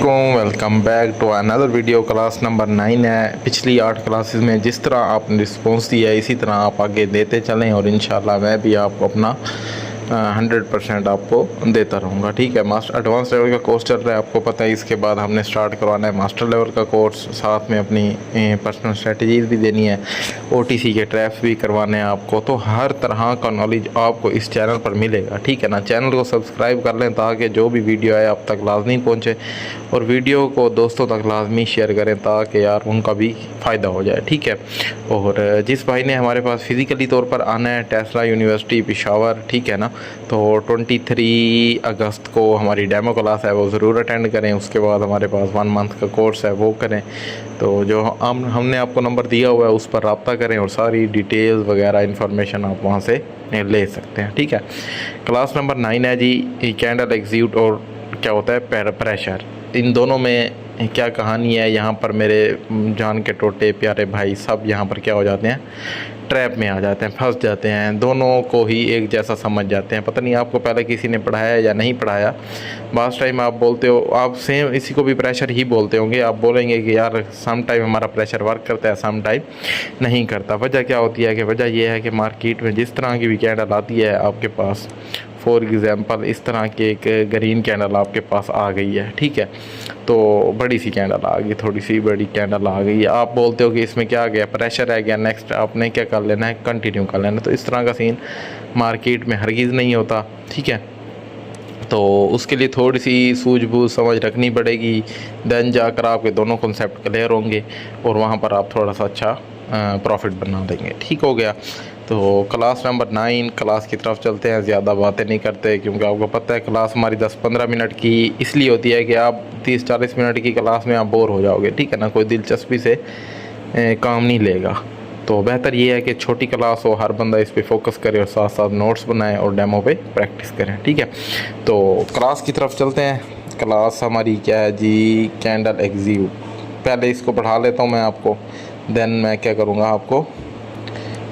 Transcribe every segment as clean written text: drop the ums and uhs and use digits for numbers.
Welcome back to another video. Class number 9 है। पिछली 8 classes में जिस तरह आपने रिस्पॉन्स दिया है इसी तरह आप आगे देते चलें और इंशाल्लाह मैं भी आपको अपना 100% आपको देता रहूँगा। ठीक है। मास्टर एडवांस लेवल का कोर्स चल रहा है, आपको पता है। इसके बाद हमने स्टार्ट करवाना है मास्टर लेवल का कोर्स, साथ में अपनी पर्सनल स्ट्रेटजीज भी देनी है, OTC के ट्रैप्स भी करवाने हैं आपको। तो हर तरह का नॉलेज आपको इस चैनल पर मिलेगा। ठीक है ना। चैनल को सब्सक्राइब कर लें ताकि जो भी वीडियो है आप तक लाजमी पहुँचे, और वीडियो को दोस्तों तक लाजमी शेयर करें ताकि यार उनका भी फ़ायदा हो जाए। ठीक है। और जिस भाई ने हमारे पास फ़िज़िकली तौर पर आना है, टेस्ला यूनिवर्सिटी पेशावर, ठीक है ना, तो 23 अगस्त को हमारी डेमो क्लास है वो ज़रूर अटेंड करें। उसके बाद हमारे पास 1 मंथ का कोर्स है वो करें। तो जो हमने आपको नंबर दिया हुआ है उस पर रब्ता करें और सारी डिटेल्स वगैरह इन्फॉर्मेशन आप वहाँ से ले सकते हैं। ठीक है। क्लास नंबर 9 है जी, कैंडल एग्जीक्यूट और क्या होता है प्रेशर। इन दोनों में क्या कहानी है, यहाँ पर मेरे जान के टोटे प्यारे भाई सब यहाँ पर क्या हो जाते हैं, ट्रैप में आ जाते हैं, फंस जाते हैं। दोनों को ही एक जैसा समझ जाते हैं। पता नहीं आपको पहले किसी ने पढ़ाया या नहीं पढ़ाया। बास टाइम आप बोलते हो, आप सेम इसी को भी प्रेशर ही बोलते होंगे। आप बोलेंगे कि यार सम टाइम हमारा प्रेशर वर्क करता है, सम टाइम नहीं करता। वजह क्या होती है कि वजह यह है कि मार्केट में जिस तरह की भी कैंडल आती है आपके पास, फॉर एग्ज़ाम्पल इस तरह की एक ग्रीन कैंडल आपके पास आ गई है, ठीक है, तो बड़ी सी कैंडल आ गई, थोड़ी सी बड़ी कैंडल आ गई, आप बोलते हो कि इसमें क्या आ गया, प्रेशर आ गया, नेक्स्ट आपने क्या कर लेना है, कंटिन्यू कर लेना। तो इस तरह का सीन मार्केट में हरगिज़ नहीं होता। ठीक है। तो उसके लिए थोड़ी सी सूझबूझ समझ रखनी पड़ेगी, देन जाकर आपके दोनों कॉन्सेप्ट क्लियर होंगे और वहाँ पर आप थोड़ा सा अच्छा प्रॉफिट बना देंगे। ठीक हो गया। तो क्लास नंबर 9 क्लास की तरफ चलते हैं। ज़्यादा बातें नहीं करते क्योंकि आपको पता है क्लास हमारी 10-15 मिनट की इसलिए होती है कि आप 30-40 मिनट की क्लास में आप बोर हो जाओगे। ठीक है ना। कोई दिलचस्पी से काम नहीं लेगा। तो बेहतर ये है कि छोटी क्लास हो, हर बंदा इस पे फोकस करे और साथ साथ नोट्स बनाए और डेमो पे प्रैक्टिस करें। ठीक है। तो क्लास की तरफ चलते हैं। क्लास हमारी क्या है जी, कैंडल एग्जीक्यूट। पहले इसको पढ़ा लेता हूँ मैं आपको, देन मैं क्या करूँगा, आपको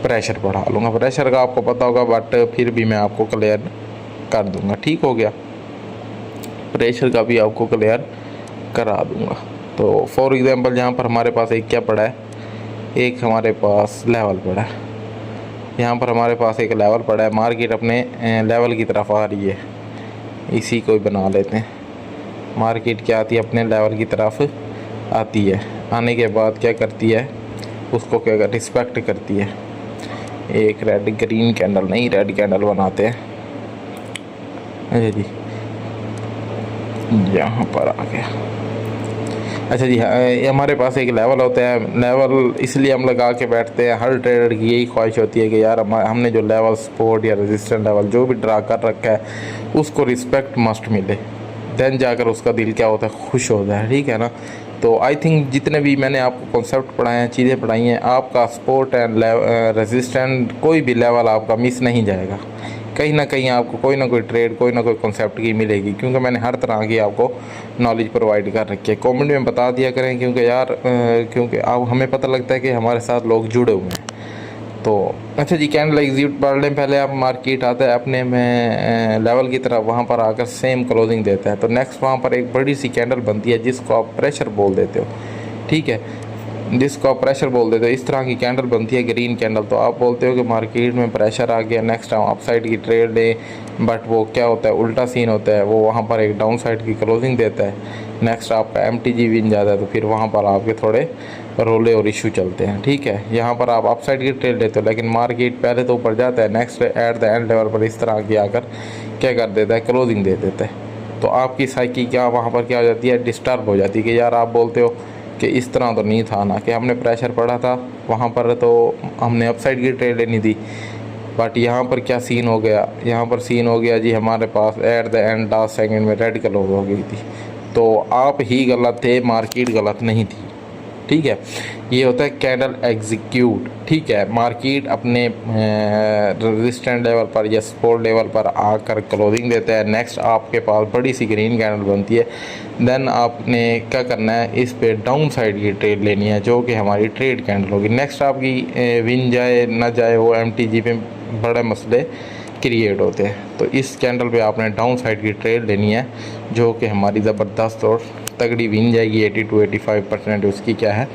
प्रेशर पढ़ा लूँगा। प्रेशर का आपको पता होगा बट फिर भी मैं आपको क्लियर कर दूँगा। ठीक हो गया। प्रेशर का भी आपको क्लियर करा दूँगा। तो फॉर एग्ज़ाम्पल यहाँ पर हमारे पास एक क्या पड़ा है, एक हमारे पास लेवल पड़ा है। यहाँ पर हमारे पास एक लेवल पड़ा है, मार्केट अपने लेवल की तरफ आ रही है। इसी को बना लेते हैं। मार्केट क्या आती है, अपने लेवल की तरफ आती है। आने के बाद क्या करती है, उसको क्या कर रिस्पेक्ट करती है। एक रेड ग्रीन कैंडल नहीं, रेड कैंडल बनाते हैं। अच्छा जी, यहाँ पर आ गया। अच्छा जी, हमारे पास एक लेवल होता है। लेवल इसलिए हम लगा के बैठते हैं, हर ट्रेडर की यही ख्वाहिश होती है कि यार हमने जो लेवल सपोर्ट या रेजिस्टेंस लेवल जो भी ड्रा कर रखा है उसको रिस्पेक्ट मस्ट मिले, देन जाकर उसका दिल क्या होता है, खुश होता है। ठीक है ना। तो आई थिंक जितने भी मैंने आपको कॉन्सेप्ट पढ़ाए हैं, चीज़ें पढ़ाई हैं, आपका सपोर्ट एंड रेजिस्टेंस कोई भी लेवल आपका मिस नहीं जाएगा। कहीं ना कहीं आपको कोई ना कोई ट्रेड, कोई ना कोई कॉन्सेप्ट की मिलेगी, क्योंकि मैंने हर तरह की आपको नॉलेज प्रोवाइड कर रखी है। कमेंट में बता दिया करें क्योंकि यार क्योंकि अब हमें पता लगता है कि हमारे साथ लोग जुड़े हुए हैं। तो अच्छा जी, कैंडल एग्जीक्यूट पढ़ लें पहले। आप मार्केट आता है अपने में लेवल की तरफ, वहाँ पर आकर सेम क्लोजिंग देता है। तो नेक्स्ट वहाँ पर एक बड़ी सी कैंडल बनती है जिसको आप प्रेशर बोल देते हो। ठीक है, जिसको आप प्रेशर बोल देते हो। इस तरह की कैंडल बनती है ग्रीन कैंडल। तो आप बोलते हो कि मार्केट में प्रेशर आ गया, नेक्स्ट हम अप साइड की ट्रेड लें, बट वो क्या होता है, उल्टा सीन होता है। वो वहाँ पर एक डाउन साइड की क्लोजिंग देता है, नेक्स्ट आपका MTG विन जाता है। तो फिर वहाँ पर आपके थोड़े रोले और इशू चलते हैं। ठीक है। यहाँ पर आप अप साइड की ट्रेड लेते हो लेकिन मार्केट पहले तो ऊपर जाता है, next eight the and level पर इस तरह की आकर क्या कर देता है, क्लोजिंग दे देता है। तो आपकी साइकी क्या वहाँ पर क्या हो जाती है, डिस्टर्ब हो जाती है कि यार आप बोलते हो कि इस तरह तो नहीं था ना, कि हमने प्रेशर पढ़ा था वहाँ पर तो हमने अपसाइड की ट्रेड लेनी थी, बट यहाँ पर क्या सीन हो गया, यहाँ पर सीन हो गया जी हमारे पास at the end last second में रेड क्लोज हो गई थी। तो आप ही गलत थे, मार्केट गलत नहीं थी। ठीक है। ये होता है कैंडल एग्जीक्यूट। ठीक है। मार्केट अपने रेजिस्टेंट लेवल पर या सपोर्ट लेवल पर आकर क्लोजिंग देता है, नेक्स्ट आपके पास बड़ी सी ग्रीन कैंडल बनती है, देन आपने क्या करना है, इस पे डाउन साइड की ट्रेड लेनी है जो कि हमारी ट्रेड कैंडल होगी। नेक्स्ट आपकी विन जाए ना जाए वो MTG पे बड़े मसले क्रिएट होते हैं। तो इस कैंडल पे आपने डाउन साइड की ट्रेड लेनी है जो कि हमारी ज़बरदस्त और तगड़ी विन जाएगी। 80 to 85% उसकी क्या है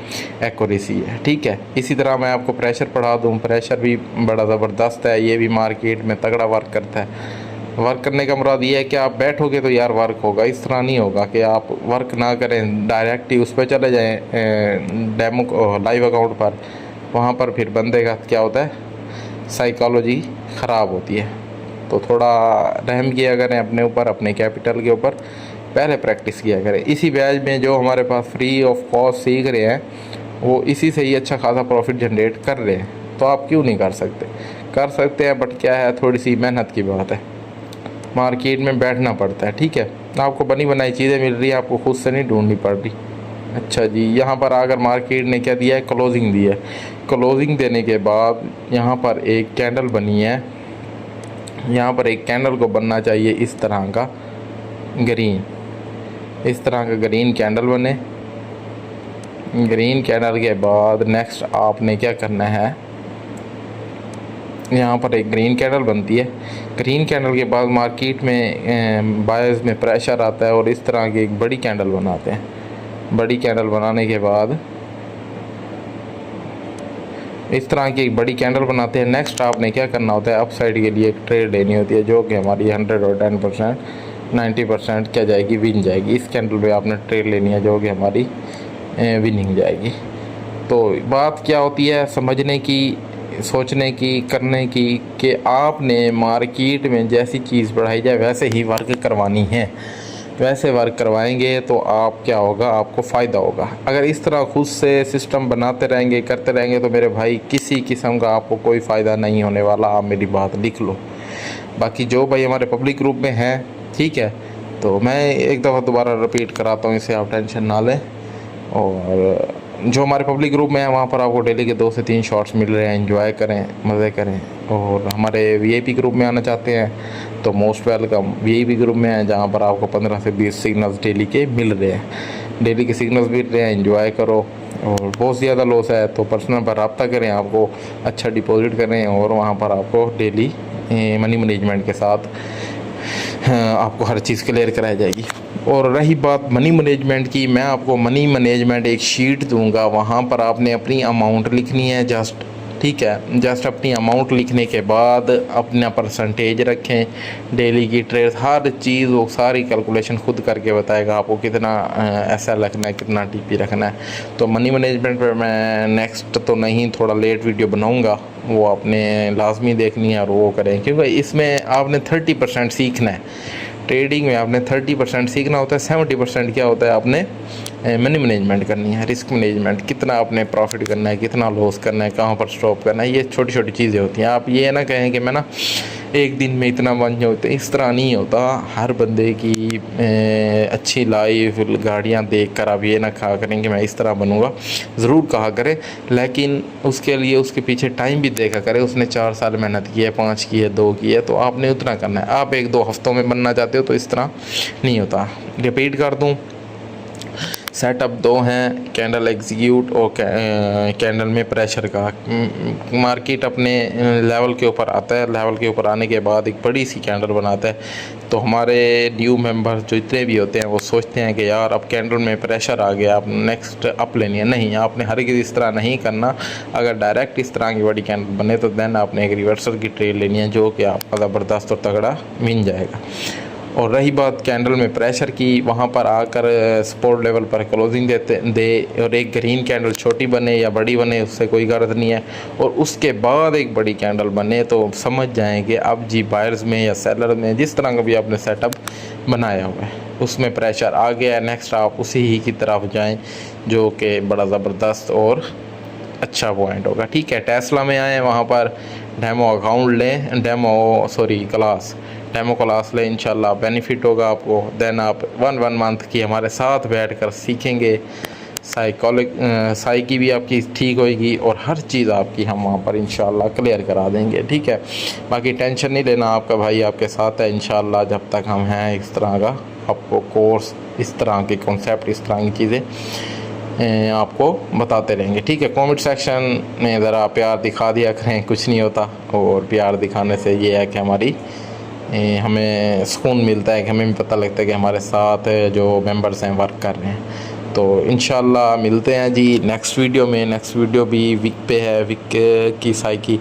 एक्यूरेसी है, ठीक है। इसी तरह मैं आपको प्रेशर पढ़ा दूँ, प्रेशर भी बड़ा ज़बरदस्त है, ये भी मार्केट में तगड़ा वर्क करता है। वर्क करने का मुराद ये है कि आप बैठोगे तो यार वर्क होगा, इस तरह नहीं होगा कि आप वर्क ना करें, डायरेक्ट ही उस पर चले जाएँ डेमो लाइव अकाउंट पर। वहाँ पर फिर बंदे का क्या होता है, साइकोलॉजी ख़राब होती है। तो थोड़ा रहम किया करें अपने ऊपर, अपने कैपिटल के ऊपर, पहले प्रैक्टिस किया करें। इसी बैच में जो हमारे पास फ्री ऑफ कॉस्ट सीख रहे हैं वो इसी से ही अच्छा खासा प्रॉफिट जनरेट कर रहे हैं, तो आप क्यों नहीं कर सकते? कर सकते हैं, बट क्या है, थोड़ी सी मेहनत की बात है, मार्केट में बैठना पड़ता है, ठीक है। आपको बनी बनाई चीज़ें मिल रही है, आपको खुद से नहीं ढूंढनी पड़ रही। अच्छा जी, यहाँ पर आकर मार्केट ने क्या दिया है, क्लोजिंग दी है। क्लोजिंग देने के बाद यहाँ पर एक कैंडल बनी है, यहाँ पर एक कैंडल को बनना चाहिए इस तरह का ग्रीन, इस तरह का ग्रीन कैंडल बने। ग्रीन कैंडल के बाद नेक्स्ट आपने क्या करना है, यहाँ पर एक ग्रीन कैंडल बनती है। ग्रीन कैंडल के बाद मार्केट में बायर्स में प्रेशर आता है और इस तरह की एक बड़ी कैंडल बनाते हैं। बड़ी कैंडल बनाने के बाद इस तरह की एक बड़ी कैंडल बनाते हैं। नेक्स्ट आपने क्या करना होता है, अप साइड के लिए एक ट्रेड लेनी होती है, जो कि हमारी 100 और 10% 90% क्या जाएगी, विन जाएगी। इस कैंडल पे आपने ट्रेड लेनी है जो कि हमारी विनिंग जाएगी। तो बात क्या होती है, समझने की, सोचने की, करने की, कि आपने मार्केट में जैसी चीज़ बढ़ाई जाए वैसे ही वर्क करवानी है। वैसे वर्क करवाएंगे तो आप क्या होगा, आपको फ़ायदा होगा। अगर इस तरह खुद से सिस्टम बनाते रहेंगे, करते रहेंगे, तो मेरे भाई किसी किस्म का आपको कोई फ़ायदा नहीं होने वाला। आप मेरी बात लिख लो। बाकी जो भाई हमारे पब्लिक ग्रुप में हैं, ठीक है, तो मैं एक दफ़ा दोबारा रिपीट कराता हूँ, इससे आप टेंशन ना लें। और जो हमारे पब्लिक ग्रुप में है वहाँ पर आपको डेली के 2 से 3 शॉट्स मिल रहे हैं, एंजॉय करें, मज़े करें। और हमारे वीआईपी ग्रुप में आना चाहते हैं तो मोस्ट वेलकम। वीआईपी ग्रुप में है जहाँ पर आपको 15 से 20 सिग्नल्स डेली के मिल रहे हैं, डेली के सिग्नल्स मिल रहे हैं, एंजॉय करो। और बहुत ज़्यादा लॉस है तो पर्सनल पर रब्ता करें, आपको अच्छा डिपॉजिट करें और वहाँ पर आपको डेली मनी मैनेजमेंट के साथ आपको हर चीज़ क्लियर कराई जाएगी। और रही बात मनी मैनेजमेंट की, मैं आपको मनी मैनेजमेंट एक शीट दूंगा, वहाँ पर आपने अपनी अमाउंट लिखनी है जस्ट, ठीक है। जस्ट अपनी अमाउंट लिखने के बाद अपना परसेंटेज रखें, डेली की ट्रेड, हर चीज़ वो सारी कैलकुलेशन खुद करके बताएगा आपको कितना ऐसा रखना है, कितना टीपी रखना है। तो मनी मैनेजमेंट पर मैं नेक्स्ट तो नहीं, थोड़ा लेट वीडियो बनाऊंगा, वो आपने लाजमी देखनी है और वो करें, क्योंकि इसमें आपने 30% सीखना है। ट्रेडिंग में आपने 30% सीखना होता है, 70% क्या होता है, आपने मनी मैनेजमेंट करनी है, रिस्क मैनेजमेंट, कितना आपने प्रॉफिट करना है, कितना लॉस करना है, कहाँ पर स्टॉप करना है। ये छोटी छोटी चीज़ें होती हैं। आप ये ना कहें कि मैं ना एक दिन में इतना बन जाते, इस तरह नहीं होता। हर बंदे की अच्छी लाइफ, गाड़ियाँ देख कर आप ये ना कहा करें कि मैं इस तरह बनूँगा। ज़रूर कहा करें, लेकिन उसके लिए उसके पीछे टाइम भी देखा करें। उसने 4 साल मेहनत की है, 5 की है, 2 की है, तो आपने उतना करना है। आप 1-2 हफ्तों में बनना चाहते हो तो इस तरह नहीं होता। रिपीट कर दूँ, सेटअप 2 हैं, कैंडल एग्जीक्यूट और कैंडल में प्रेशर का। मार्केट अपने लेवल के ऊपर आता है, लेवल के ऊपर आने के बाद एक बड़ी सी कैंडल बनाता है। तो हमारे न्यू मेंबर्स जो इतने भी होते हैं वो सोचते हैं कि यार अब कैंडल में प्रेशर आ गया, अब नेक्स्ट अप लेनी है। नहीं, आपने हर किसी इस तरह नहीं करना। अगर डायरेक्ट इस तरह की बड़ी कैंडल बने तो देन आपने एक रिवर्सल की ट्रेड लेनी है, जो कि आपका ज़बरदस्त और तगड़ा मिल जाएगा। और रही बात कैंडल में प्रेशर की, वहाँ पर आकर सपोर्ट लेवल पर क्लोजिंग दे और एक ग्रीन कैंडल छोटी बने या बड़ी बने, उससे कोई गर्ज नहीं है। और उसके बाद एक बड़ी कैंडल बने तो समझ जाएंगे अब जी बायर्स में या सेलर में, जिस तरह का भी आपने सेटअप बनाया हुआ है, उसमें प्रेशर आ गया। नेक्स्ट आप उसी ही की तरफ जाएँ, जो कि बड़ा ज़बरदस्त और अच्छा पॉइंट होगा, ठीक है। टेस्ला में आए, वहाँ पर डेमो अकाउंट लें, डेमो क्लास लें, इंशाल्लाह बेनिफिट होगा आपको। देन आप 1 मंथ की हमारे साथ बैठकर सीखेंगे। साइकी भी आपकी ठीक होएगी और हर चीज़ आपकी हम वहाँ पर इंशाल्लाह क्लियर करा देंगे, ठीक है। बाकी टेंशन नहीं लेना, आपका भाई आपके साथ है इंशाल्लाह। जब तक हम हैं इस तरह का आपको कोर्स, इस तरह के कॉन्सेप्ट, इस तरह की चीज़ें आपको बताते रहेंगे, ठीक है। कमेंट सेक्शन में ज़रा प्यार दिखा दिया करें, कुछ नहीं होता। और प्यार दिखाने से ये है कि हमारी हमें सुकून मिलता है कि हमें भी पता लगता है कि हमारे साथ जो मेंबर्स हैं वर्क कर रहे हैं। तो इंशाल्लाह मिलते हैं जी नेक्स्ट वीडियो में। नेक्स्ट वीडियो भी विक पे है, विक की साइकी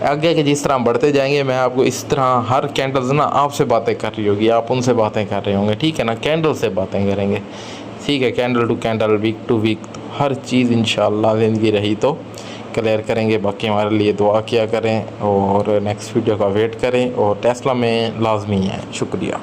आगे के जिस तरह बढ़ते जाएंगे मैं आपको इस तरह हर कैंडल्स ना आपसे बातें कर रही होगी, आप उनसे बातें कर रहे होंगे, ठीक है ना, कैंडल से बातें करेंगे, ठीक है, candle to candle, week to week, हर चीज़ इंशाल्लाह ज़िंदगी रही तो क्लियर करेंगे। बाकी हमारे लिए दुआ किया करें और नेक्स्ट वीडियो का वेट करें और टेस्ला में लाजमी है। शुक्रिया।